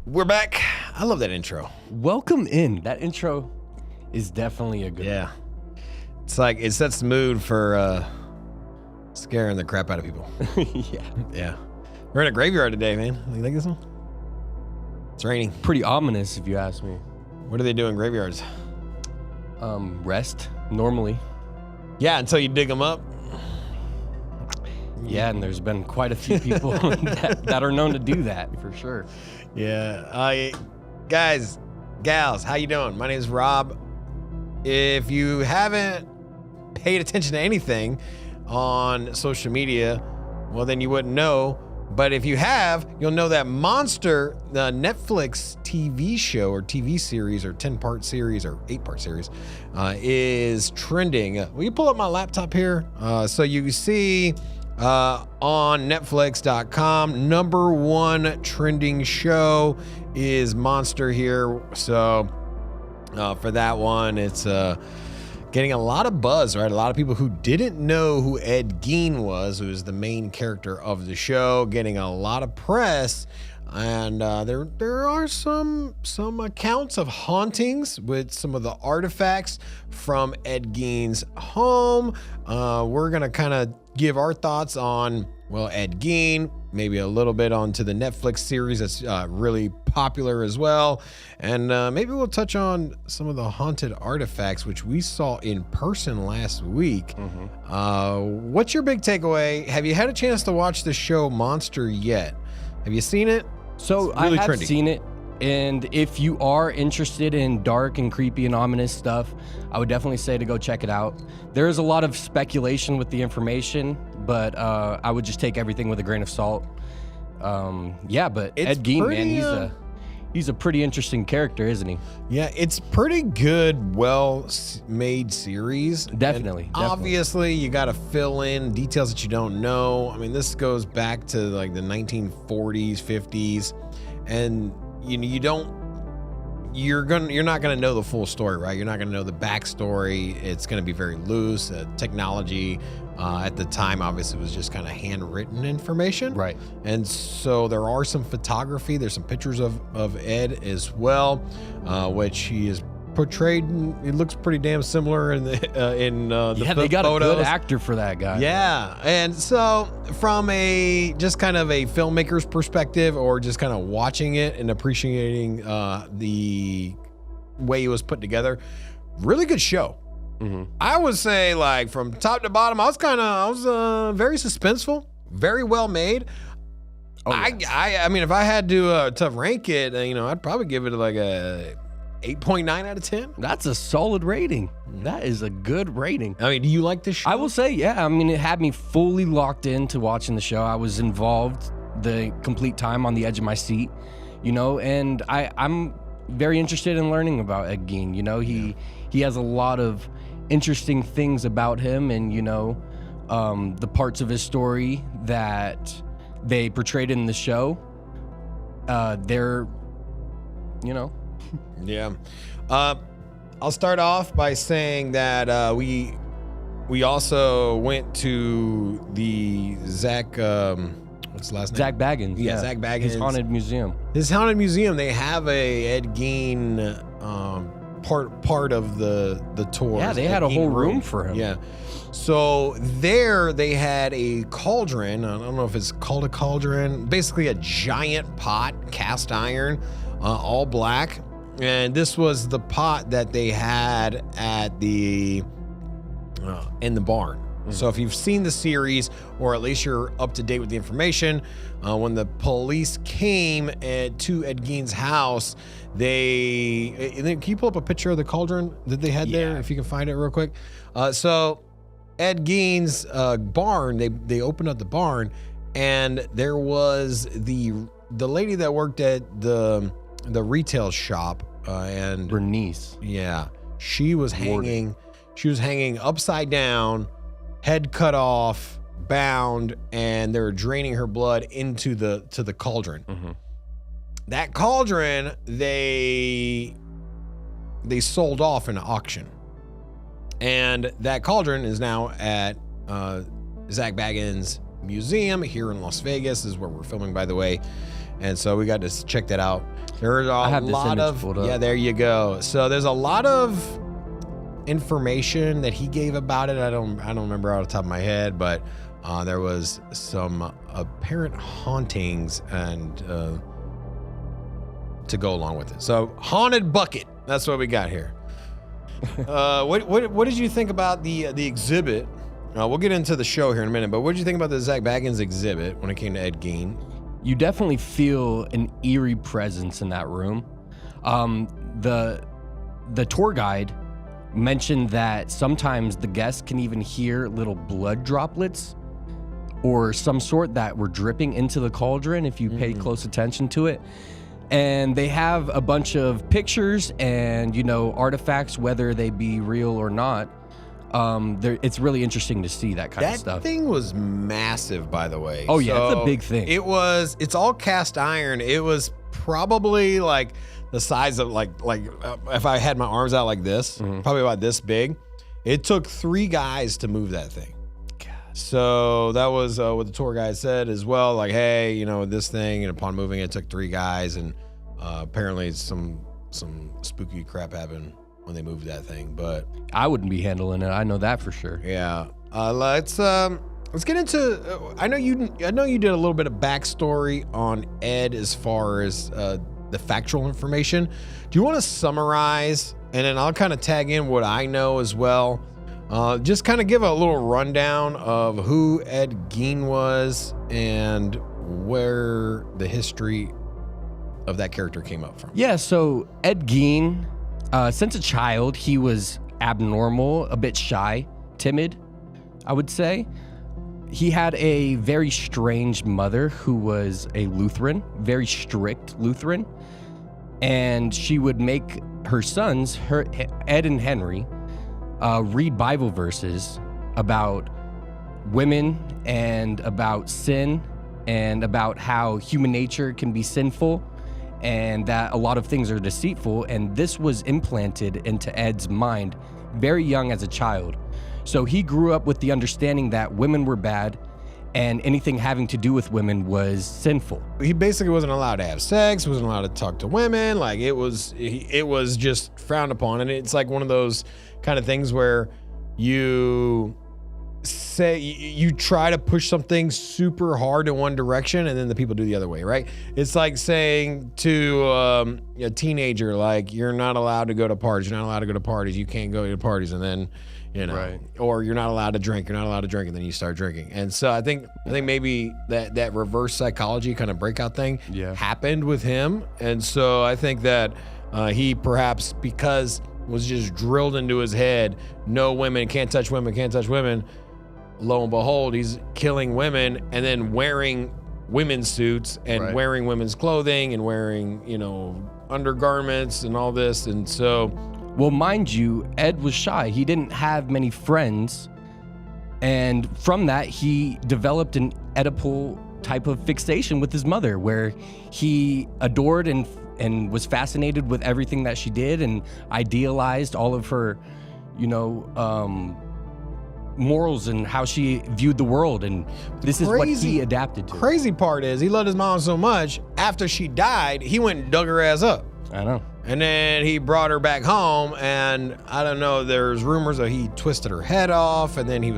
We're back. I love that intro. Welcome in. That intro is definitely a good one. It's like it sets the mood for scaring the crap out of people. Yeah. We're in a graveyard today, man. You like this one? It's raining. Pretty ominous, if you ask me. What do they do in graveyards? Rest, normally. Yeah, until you dig them up. Yeah, and there's been quite a few people that are known to do that, for sure. Yeah. Guys, gals, how you doing? My name is Rob. If you haven't paid attention to anything on social media, well, then you wouldn't know. But if you have, you'll know that Monster, the Netflix TV show or TV series or 10-part series or 8-part series, is trending. Will you pull up my laptop here? So you see on Netflix.com, #1 trending show is Monster here. So for that one, it's getting a lot of buzz, right? A lot of people who didn't know who Ed Gein was, who is the main character of the show, getting a lot of press. And there are some accounts of hauntings with some of the artifacts from Ed Gein's home. We're gonna kind of give our thoughts on, well, Ed Gein, maybe a little bit onto the Netflix series that's really popular as well. And maybe we'll touch on some of the haunted artifacts, which we saw in person last week. What's your big takeaway? Have you had a chance to watch the show Monster yet? Have you seen it? So really I have seen it. And if you are interested in dark and creepy and ominous stuff, I would definitely say to go check it out. There is a lot of speculation with the information, but I would just take everything with a grain of salt. But Ed Gein, man, he's a pretty interesting character, isn't he? Yeah, it's pretty good, well-made series. Definitely. Obviously, you got to fill in details that you don't know. I mean, this goes back to like the 1940s, 50s, and you're not gonna know the full story, right? You're not gonna know the backstory. It's gonna be very loose. Technology at the time obviously was just kind of handwritten information, right? And so there are some photography. There's some pictures of Ed as well, which he is portrayed. It looks pretty damn similar in the they got photos. A good actor for that guy. Yeah, and so from a just kind of a filmmaker's perspective, or just kind of watching it and appreciating the way it was put together, really good show. I would say, like, from top to bottom, I was very suspenseful, very well made. I mean, if I had to rank it, I'd probably give it like a 8.9 out of 10. That's a solid rating. That is a good rating. I mean, do you like this show? I will say, yeah. I mean, it had me fully locked into watching the show. I was involved the complete time, on the edge of my seat, and I'm very interested in learning about Ed Gein. He has a lot of interesting things about him, and the parts of his story that they portrayed in the show, they're Yeah. I'll start off by saying that we also went to the Zach, what's his last name? Zach Baggins. Yeah, Zach Baggins. His haunted museum. They have a Ed Gein part of the tour. Yeah, they had a whole room for him. Yeah. So there they had a cauldron. I don't know if it's called a cauldron. Basically a giant pot, cast iron, all black. And this was the pot that they had at in the barn. So if you've seen the series, or at least you're up to date with the information, when the police came to Ed Gein's house, can you pull up a picture of the cauldron that they had there, if you can find it real quick? So Ed Gein's barn, they opened up the barn, and there was the lady that worked at the retail shop, and Bernice. Yeah, she was hanging upside down, head cut off, bound, and they were draining her blood into the cauldron. That cauldron they sold off in an auction, and that cauldron is now at Zach Baggins Museum here in Las Vegas. This is where we're filming, by the way. And so we got to check that out. There's a have this lot image of, pulled up. yeah, there you go. So there's a lot of information that he gave about it. I don't remember off the top of my head, but there was some apparent hauntings and to go along with it. So haunted bucket. That's what we got here. What did you think about the exhibit? We'll get into the show here in a minute, but what did you think about the Zach Baggins exhibit when it came to Ed Gein? You definitely feel an eerie presence in that room. The tour guide mentioned that sometimes the guests can even hear little blood droplets or some sort that were dripping into the cauldron if you pay close attention to it. And they have a bunch of pictures and, artifacts, whether they be real or not. It's really interesting to see that kind of stuff. That thing was massive, by the way. Oh, yeah, it's a big thing. It's all cast iron. It was probably like the size of like if I had my arms out like this, probably about this big. It took 3 guys to move that thing. So that was what the tour guide said as well. Like, hey, this thing, and upon moving it took 3 guys, and apparently some spooky crap happened when they moved that thing. But I wouldn't be handling it. I know that for sure. Yeah. Let's get into. I know you did a little bit of backstory on Ed as far as the factual information. Do you want to summarize, and then I'll kind of tag in what I know as well. Just kind of give a little rundown of who Ed Gein was and where the history of that character came up from. Yeah, so Ed Gein, since a child, he was abnormal, a bit shy, timid, I would say. He had a very strange mother who was a Lutheran, very strict Lutheran. And she would make her sons, Ed and Henry, read Bible verses about women and about sin and about how human nature can be sinful and that a lot of things are deceitful. And this was implanted into Ed's mind very young as a child. So he grew up with the understanding that women were bad and anything having to do with women was sinful. He basically wasn't allowed to have sex, wasn't allowed to talk to women. Like it was just frowned upon. And it's like one of those kind of things where you say you try to push something super hard in one direction and then the people do the other way, right? It's like saying to a teenager, like, you're not allowed to go to parties, you're not allowed to go to parties, you can't go to parties, and then Right. or you're not allowed to drink, and then you start drinking. And so I think maybe that reverse psychology kind of breakout thing happened with him. And so I think that he perhaps, because was just drilled into his head, no women, can't touch women. Lo and behold, he's killing women and then wearing women's suits and wearing women's clothing and wearing, undergarments and all this. And so, well, mind you, Ed was shy. He didn't have many friends. And from that, he developed an Oedipal type of fixation with his mother, where he adored and was fascinated with everything that she did and idealized all of her, morals and how she viewed the world. And this is what he adapted to. Crazy part is he loved his mom so much, after she died, he went and dug her ass up. I know. And then he brought her back home, and I don't know, there's rumors that he twisted her head off, and then he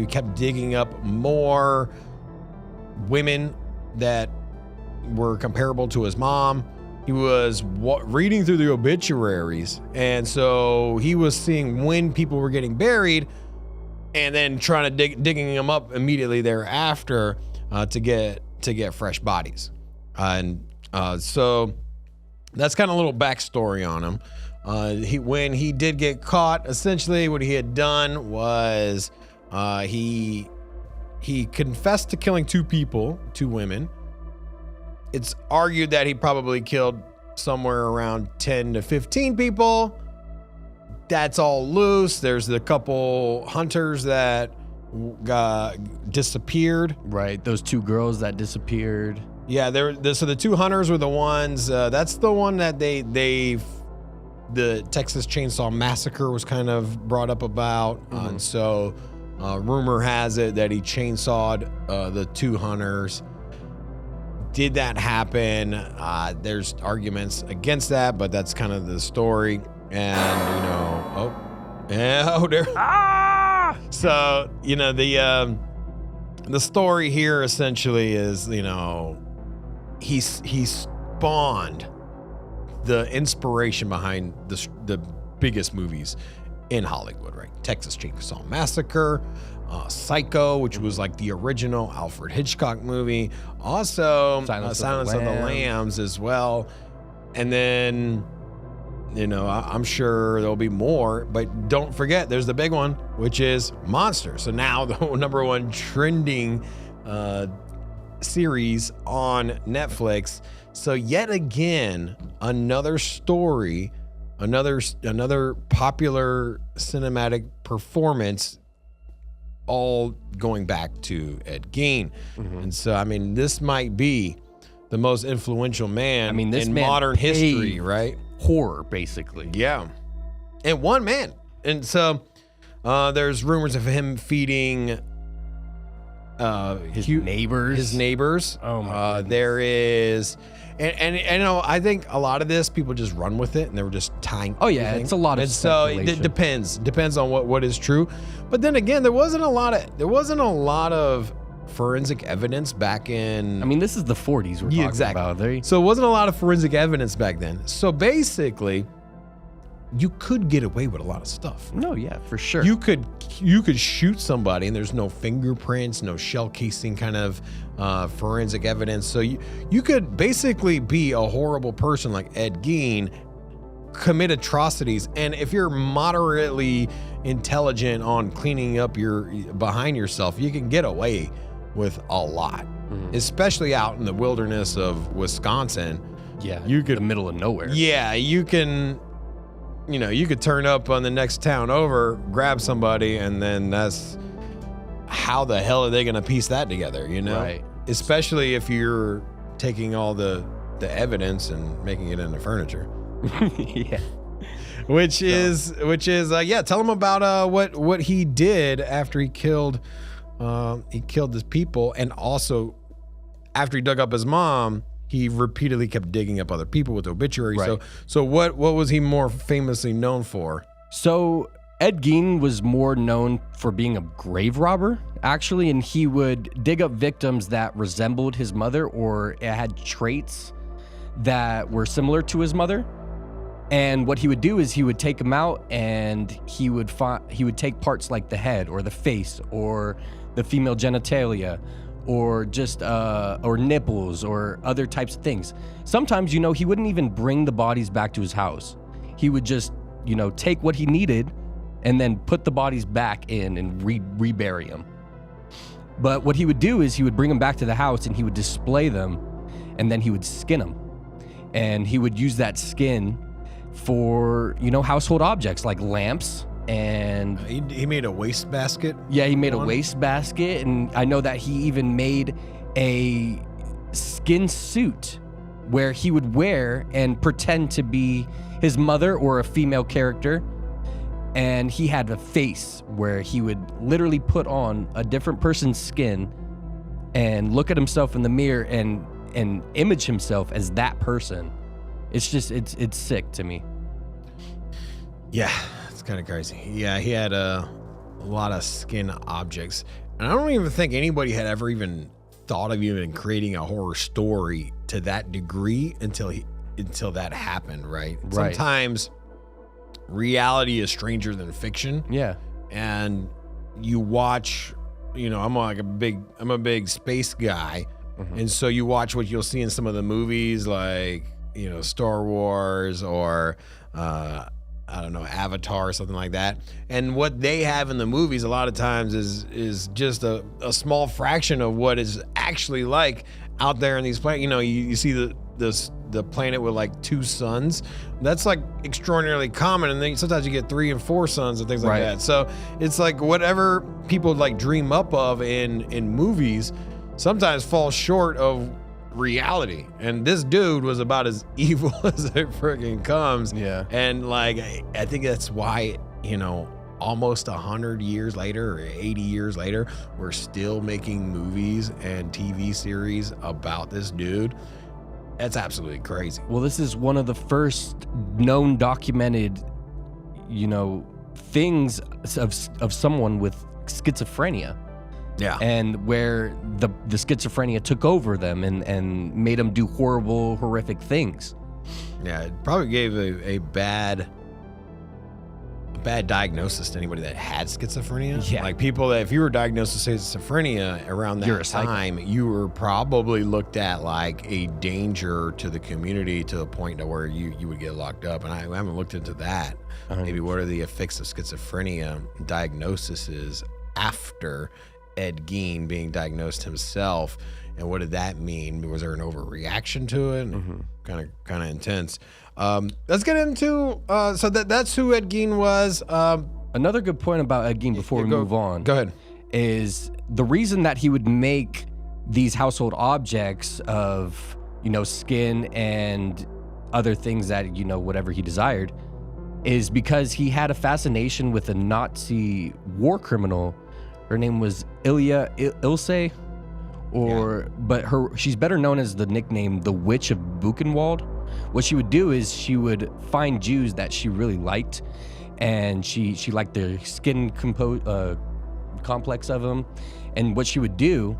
kept digging up more women that were comparable to his mom. He was reading through the obituaries, and so he was seeing when people were getting buried, and then trying to digging them up immediately thereafter to get fresh bodies. So that's kind of a little backstory on him. When he did get caught, essentially what he had done was he confessed to killing 2 women. It's argued that he probably killed somewhere around 10 to 15 people. That's all loose. There's a couple hunters that disappeared. Right, those 2 girls that disappeared. Yeah, so the 2 hunters were the ones. That's the one that the Texas Chainsaw Massacre was kind of brought up about. And so rumor has it that he chainsawed the 2 hunters. did that happen? There's arguments against that, but that's kind of the story. And there. So the story here essentially is he spawned the inspiration behind the biggest movies in Hollywood, right? Texas Chainsaw Massacre, Psycho, which was like the original Alfred Hitchcock movie. Also, Silence of the Lambs as well. And then, I'm sure there'll be more, but don't forget, there's the big one, which is Monster. So now the number one trending series on Netflix. So yet again, another story, another popular cinematic performance, all going back to Ed Gein. And so, this might be the most influential man in modern history, right? Horror, basically. Yeah. And one man. And so there's rumors of him feeding his neighbors. Oh my goodness. There is, and I think a lot of this people just run with it, and they were just tying. Oh yeah, it's a lot of. And so it depends on what is true. But then again, there wasn't a lot of forensic evidence back in. This is the 40s we're talking about. So it wasn't a lot of forensic evidence back then. So basically, you could get away with a lot of stuff. No, yeah, for sure. You could shoot somebody and there's no fingerprints, no shell casing kind of forensic evidence. So you could basically be a horrible person like Ed Gein, commit atrocities, and if you're moderately intelligent on cleaning up behind yourself, you can get away with a lot. Especially out in the wilderness of Wisconsin. Yeah, you could, the middle of nowhere. Yeah, you can. You could turn up on the next town over, grab somebody, and then that's how the hell are they going to piece that together, Right. Especially if you're taking all the evidence and making it into furniture. Yeah. Which is tell him about what he did after he killed his people, and also after he dug up his mom. He repeatedly kept digging up other people with obituaries. Right. So what was he more famously known for? So Ed Gein was more known for being a grave robber, actually, and he would dig up victims that resembled his mother or had traits that were similar to his mother. And what he would do is he would take them out, and he would take parts like the head or the face or the female genitalia, or just or nipples or other types of things. Sometimes, he wouldn't even bring the bodies back to his house. He would just, take what he needed and then put the bodies back in and rebury them. But what he would do is he would bring them back to the house and he would display them, and then he would skin them. And he would use that skin for, household objects like lamps. And he made a wastebasket. Yeah, he made a wastebasket, and I know that he even made a skin suit where he would wear and pretend to be his mother or a female character. And he had a face where he would literally put on a different person's skin and look at himself in the mirror and image himself as that person. It's just it's sick to me. Yeah. It's kind of crazy. Yeah, he had a lot of skin objects, and I don't even think anybody had ever even thought of even creating a horror story to that degree until that happened, right? Sometimes reality is stranger than fiction. Yeah, and you watch. I'm a big space guy, and so you watch what you'll see in some of the movies, like Star Wars or. I don't know, Avatar or something like that. And what they have in the movies a lot of times is just a small fraction of what is actually like out there in these planets. You see the planet with like 2 suns. That's like extraordinarily common. And then sometimes you get 3 and 4 suns and things like that. So it's like whatever people like dream up of in movies sometimes falls short of reality, and this dude was about as evil as it freaking comes. Yeah. And like I think that's why almost 100 years later or 80 years later, we're still making movies and TV series about this dude. That's absolutely crazy. Well, this is one of the first known documented, things of someone with schizophrenia. Yeah. And where the schizophrenia took over them and made them do horrible, horrific things. Yeah, it probably gave a bad diagnosis to anybody that had schizophrenia. Yeah. Like people that, if you were diagnosed with schizophrenia around that time, you were probably looked at like a danger to the community to the point to where you would get locked up. And I haven't looked into that. Maybe what are the effects of schizophrenia diagnoses after Ed Gein being diagnosed himself, and what did that mean? Was there an overreaction to it? Kind of intense. Let's get into so that's who Ed Gein was. Another good point about Ed Gein before we move on. Go ahead. Is the reason that he would make these household objects of skin and other things that whatever he desired is because he had a fascination with a Nazi war criminal. Her name was Ilse, but she's better known as the nickname the Witch of Buchenwald. What she would do is she would find Jews that she really liked, and she liked their skin complex of them. And what she would do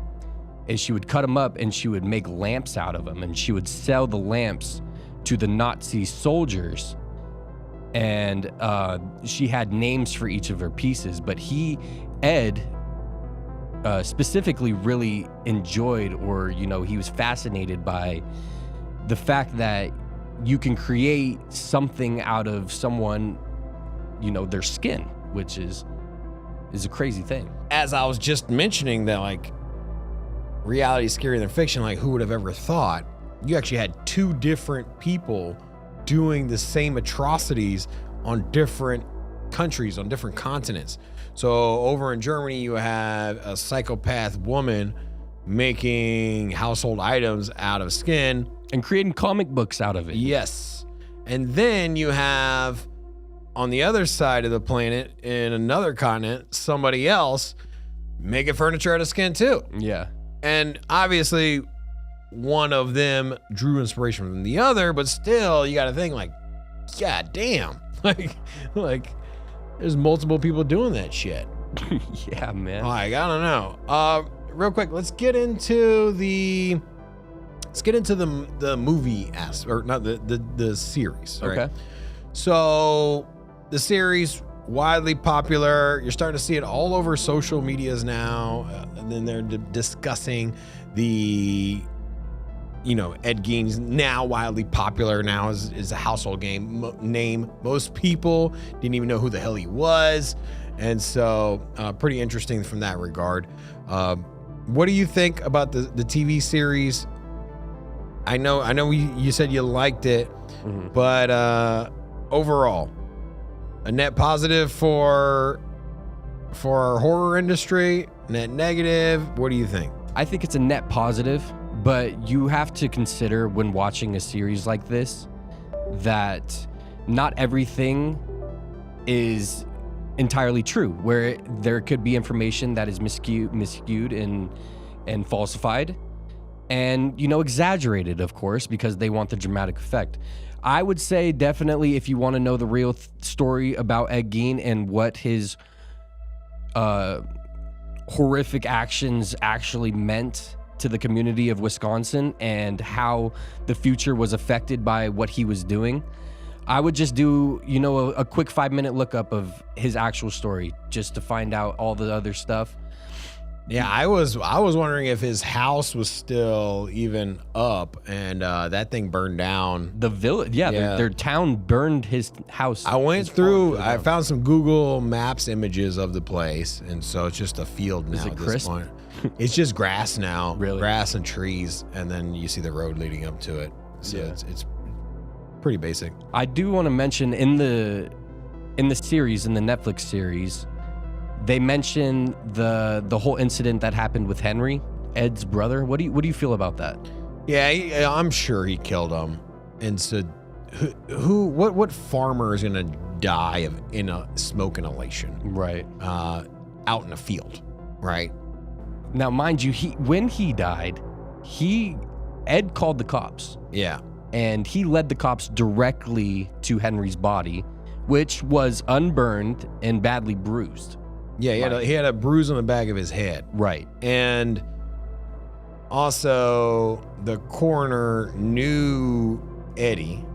is she would cut them up and she would make lamps out of them, and she would sell the lamps to the Nazi soldiers. And she had names for each of her pieces, but Ed specifically really enjoyed, or he was fascinated by the fact that you can create something out of someone, their skin, which is a crazy thing. As I was just mentioning that, like, reality is scarier than fiction, like, who would have ever thought you actually had two different people doing the same atrocities on different countries, on different continents. So over in Germany, you have a psychopath woman making household items out of skin and creating comic books out of it. Yes. And then you have on the other side of the planet, in another continent, somebody else making furniture out of skin too. Yeah. And obviously one of them drew inspiration from the other, but still you got to think like, God damn, like there's multiple people doing that shit. Yeah, man. Like, I don't know. Real quick, let's get into the movie or not the series. Right? Okay. So the series, widely popular. You're starting to see it all over social medias now. And then they're discussing the, Ed Gein's now widely popular now is a household name. Most people didn't even know who the hell he was. And so pretty interesting from that regard. What do you think about the TV series? I know you said you liked it, but overall, a net positive for our horror industry, net negative. What do you think? I think it's a net positive, but you have to consider when watching a series like this that not everything is entirely true, where there could be information that is miscued and falsified and, exaggerated, of course, because they want the dramatic effect. I would say definitely if you want to know the real story about Ed Gein and what his horrific actions actually meant to the community of Wisconsin and how the future was affected by what he was doing, I would just do, a quick 5-minute lookup of his actual story just to find out all the other stuff. Yeah, I was wondering if his house was still even up and that thing burned down. The village, their town burned his house. I went through, I found some Google Maps images of the place, and so it's just a field now at this point. It's just grass now, really? Grass and trees, and then you see the road leading up to it. So it's pretty basic. I do want to mention in the series, in the Netflix series, they mention the whole incident that happened with Henry, Ed's brother. What do you feel about that? Yeah, I'm sure he killed him. And so what farmer is gonna die in a smoke inhalation, Right. out in a field, right? Now, mind you, when he died, Ed called the cops. Yeah. And he led the cops directly to Henry's body, which was unburned and badly bruised. Yeah, he had a bruise on the back of his head. Right. And also, the coroner knew Eddie,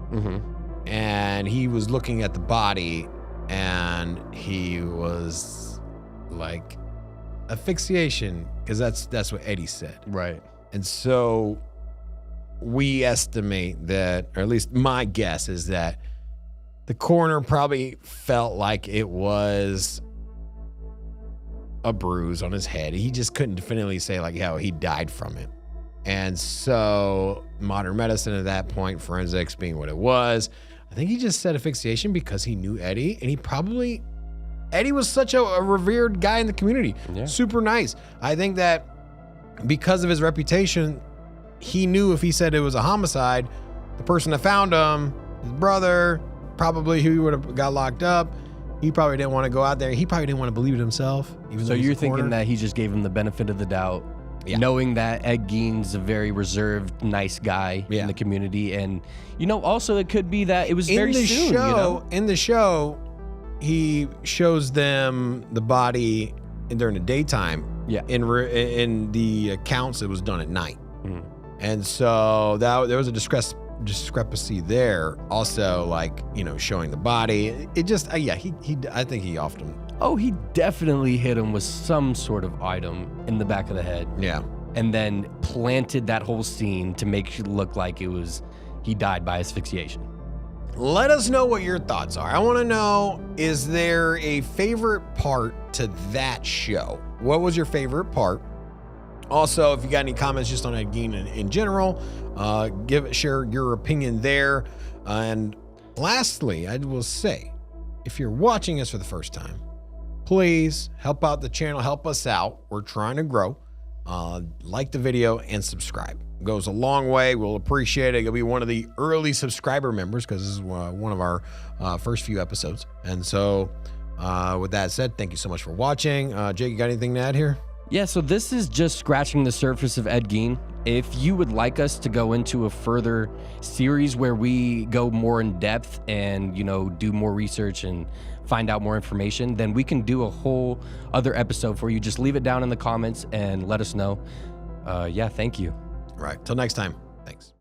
and he was looking at the body, and he was like, asphyxiation, because that's what Eddie said. Right. And so we estimate that, or at least my guess is that the coroner probably felt like it was a bruise on his head. He just couldn't definitively say like, yeah, he died from it. And so modern medicine at that point, forensics being what it was, I think he just said asphyxiation because he knew Eddie, and Eddie was such a revered guy in the community. Yeah. Super nice. I think that because of his reputation, he knew if he said it was a homicide, the person that found him, his brother, probably who would have got locked up, he probably didn't want to go out there. He probably didn't want to believe it himself. So you're thinking that he just gave him the benefit of the doubt, knowing that Ed Gein's a very reserved, nice guy in the community. And, also it could be that it was very soon. In the show, he shows them the body during the daytime. Yeah. In the accounts, it was done at night. And so there was a discrepancy there. Also, showing the body. It just, I think he often. Oh, he definitely hit him with some sort of item in the back of the head. Yeah. And then planted that whole scene to make it look like he died by asphyxiation. Let us know what your thoughts are. I want to know, is there a favorite part to that show? What was your favorite part? Also, if you got any comments just on Ed Gein in general, share your opinion there. And lastly, I will say, if you're watching us for the first time, please help out the channel, help us out. We're trying to grow. Like the video and subscribe. It goes a long way. We'll appreciate it. You'll be one of the early subscriber members because this is one of our first few episodes. And so with that said, thank you so much for watching. Jake, you got anything to add here? Yeah, so this is just scratching the surface of Ed Gein. If you would like us to go into a further series where we go more in depth and, do more research and find out more information, then we can do a whole other episode for you. Just leave it down in the comments and let us know. Thank you. All right, till next time. Thanks.